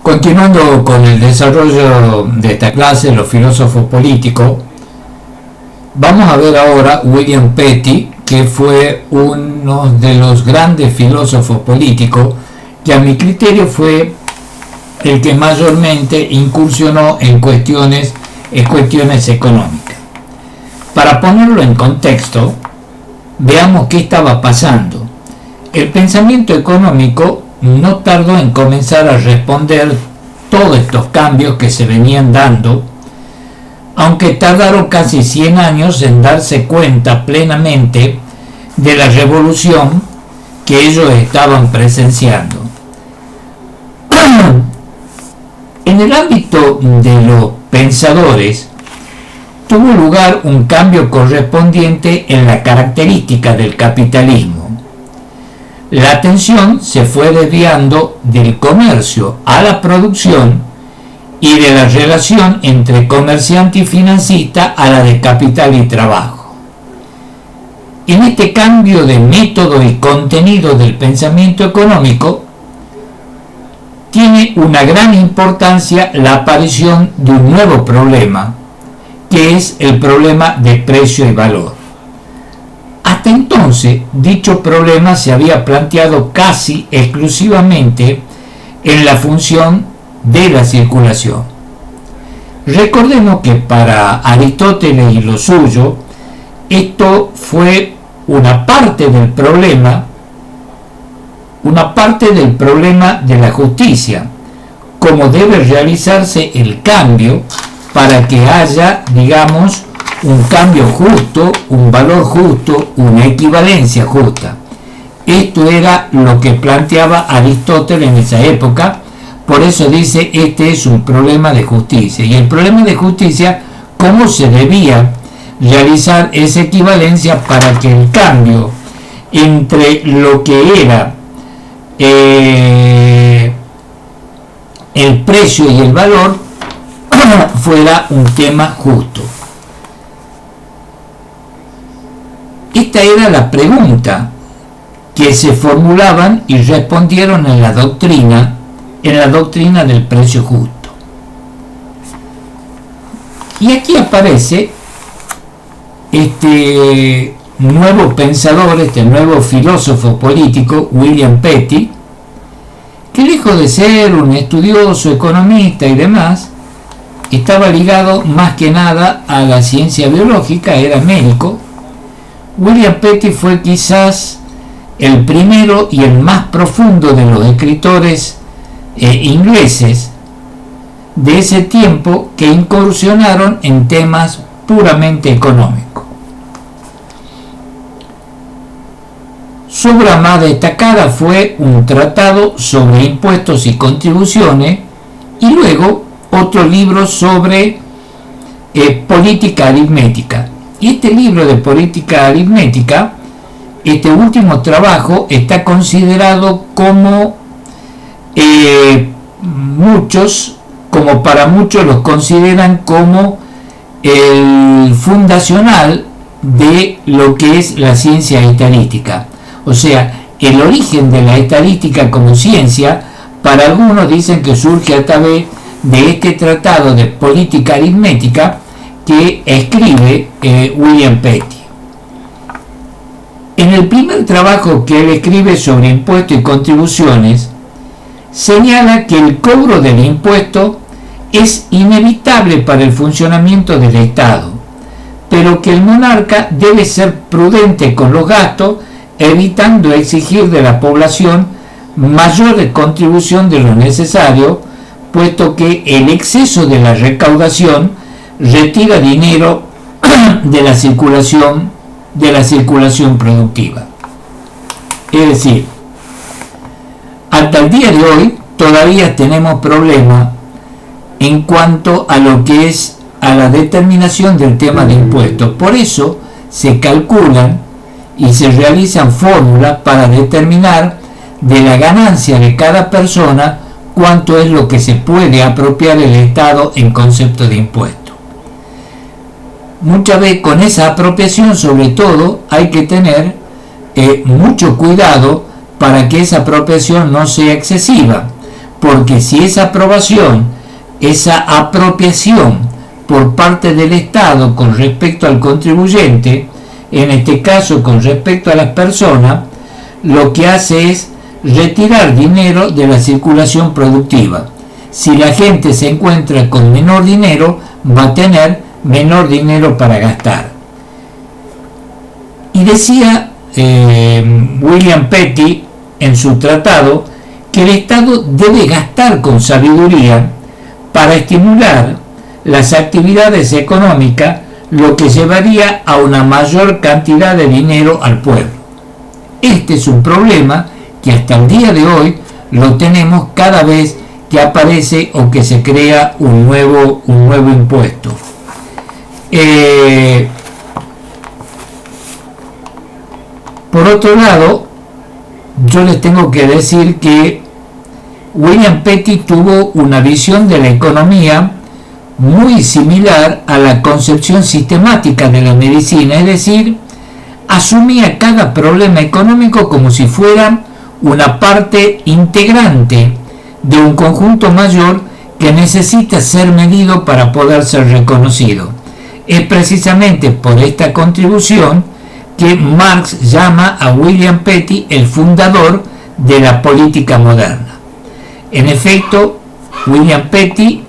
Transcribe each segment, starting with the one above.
Continuando con el desarrollo de esta clase, los filósofos políticos, vamos a ver ahora William Petty, que fue uno de los grandes filósofos políticos, que a mi criterio fue el que mayormente incursionó en cuestiones económicas. Para ponerlo en contexto, veamos qué estaba pasando. El pensamiento económico no tardó en comenzar a responder todos estos cambios que se venían dando, aunque tardaron casi 100 años en darse cuenta plenamente de la revolución que ellos estaban presenciando. En el ámbito de los pensadores, tuvo lugar un cambio correspondiente en la característica del capitalismo. La atención se fue desviando del comercio a la producción y de la relación entre comerciante y financista a la de capital y trabajo. En este cambio de método y contenido del pensamiento económico, tiene una gran importancia la aparición de un nuevo problema, que es el problema de precio y valor. Hasta entonces, dicho problema se había planteado casi exclusivamente en la función de la circulación. Recordemos que para Aristóteles y lo suyo, esto fue una parte del problema de la justicia, cómo debe realizarse el cambio para que haya, digamos, un cambio justo, un valor justo, una equivalencia justa. Esto era lo que planteaba Aristóteles en esa época, por eso dice, este es un problema de justicia. Y el problema de justicia, cómo se debía realizar esa equivalencia para que el cambio entre lo que era el precio y el valor fuera un tema justo. Esta era la pregunta que se formulaban y respondieron en la doctrina del precio justo. Y aquí aparece este nuevo pensador, este nuevo filósofo político, William Petty, que lejos de ser un estudioso, economista y demás, estaba ligado más que nada a la ciencia biológica, era médico. William Petty fue quizás el primero y el más profundo de los escritores ingleses de ese tiempo que incursionaron en temas puramente económicos. Su obra más destacada fue un tratado sobre impuestos y contribuciones y luego otro libro sobre política aritmética. Y este libro de política aritmética, este último trabajo, está considerado como para muchos los consideran como el fundacional de lo que es la ciencia estadística. O sea, el origen de la estadística como ciencia, para algunos dicen que surge a través de este tratado de política aritmética que escribe William Petty. En el primer trabajo que él escribe sobre impuestos y contribuciones, señala que el cobro del impuesto es inevitable para el funcionamiento del Estado, pero que el monarca debe ser prudente con los gastos, evitando exigir de la población mayor contribución de lo necesario, puesto que el exceso de la recaudación retira dinero de la circulación productiva. Es decir, hasta el día de hoy todavía tenemos problemas en cuanto a lo que es a la determinación del tema de impuestos. Por eso se calculan y se realizan fórmulas para determinar de la ganancia de cada persona cuánto es lo que se puede apropiar el Estado en concepto de impuestos. Muchas veces con esa apropiación, sobre todo, hay que tener mucho cuidado para que esa apropiación no sea excesiva, porque si esa aprobación, esa apropiación por parte del Estado con respecto al contribuyente, en este caso con respecto a las personas, lo que hace es retirar dinero de la circulación productiva. Si la gente se encuentra con menor dinero, va a tener menor dinero para gastar. Y decía William Petty en su tratado que el Estado debe gastar con sabiduría para estimular las actividades económicas, lo que llevaría a una mayor cantidad de dinero al pueblo. Este es un problema que hasta el día de hoy lo tenemos cada vez que aparece o que se crea un nuevo impuesto. Por otro lado, yo les tengo que decir que William Petty tuvo una visión de la economía muy similar a la concepción sistemática de la medicina, es decir, asumía cada problema económico como si fuera una parte integrante de un conjunto mayor que necesita ser medido para poder ser reconocido. Es precisamente por esta contribución que Marx llama a William Petty el fundador de la política moderna. En efecto, William Petty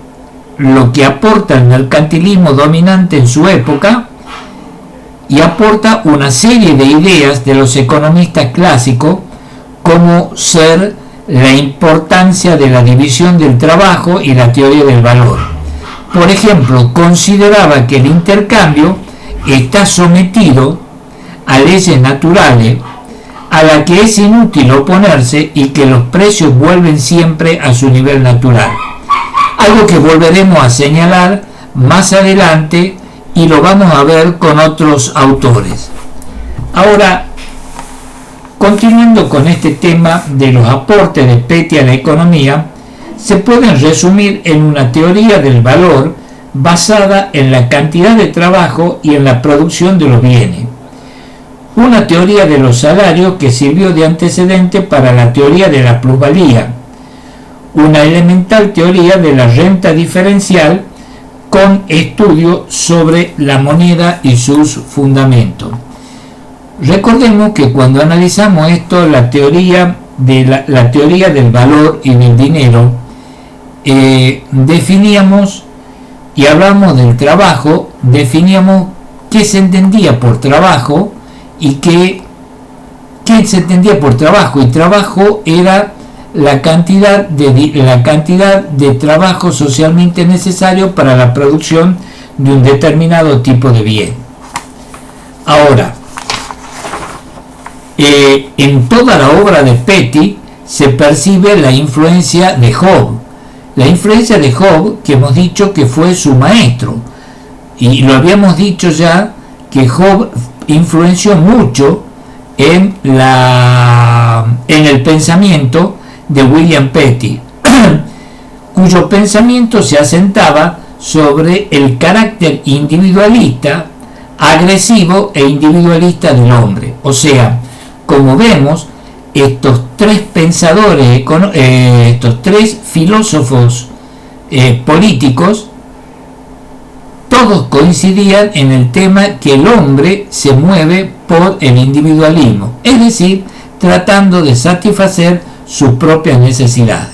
lo que aporta el mercantilismo dominante en su época, y aporta una serie de ideas de los economistas clásicos, como ser la importancia de la división del trabajo y la teoría del valor. Por ejemplo, consideraba que el intercambio está sometido a leyes naturales a la que es inútil oponerse y que los precios vuelven siempre a su nivel natural. Algo que volveremos a señalar más adelante y lo vamos a ver con otros autores. Ahora, continuando con este tema de los aportes de Petty a la economía, se pueden resumir en una teoría del valor basada en la cantidad de trabajo y en la producción de los bienes. Una teoría de los salarios que sirvió de antecedente para la teoría de la plusvalía. Una elemental teoría de la renta diferencial con estudio sobre la moneda y sus fundamentos. Recordemos que cuando analizamos esto, la teoría del valor y del dinero, definíamos y hablamos del trabajo, definíamos qué se entendía por trabajo y qué se entendía por trabajo, y trabajo era la cantidad de trabajo socialmente necesario para la producción de un determinado tipo de bien. Ahora, en toda la obra de Petty se percibe la influencia de Hobbes. La influencia de Hobbes, que hemos dicho que fue su maestro, y lo habíamos dicho ya, que Hobbes influenció mucho en el pensamiento de William Petty, cuyo pensamiento se asentaba sobre el carácter individualista, agresivo e individualista del hombre. O sea, como vemos, estos tres pensadores, estos tres filósofos políticos, todos coincidían en el tema que el hombre se mueve por el individualismo, es decir, tratando de satisfacer sus propias necesidades.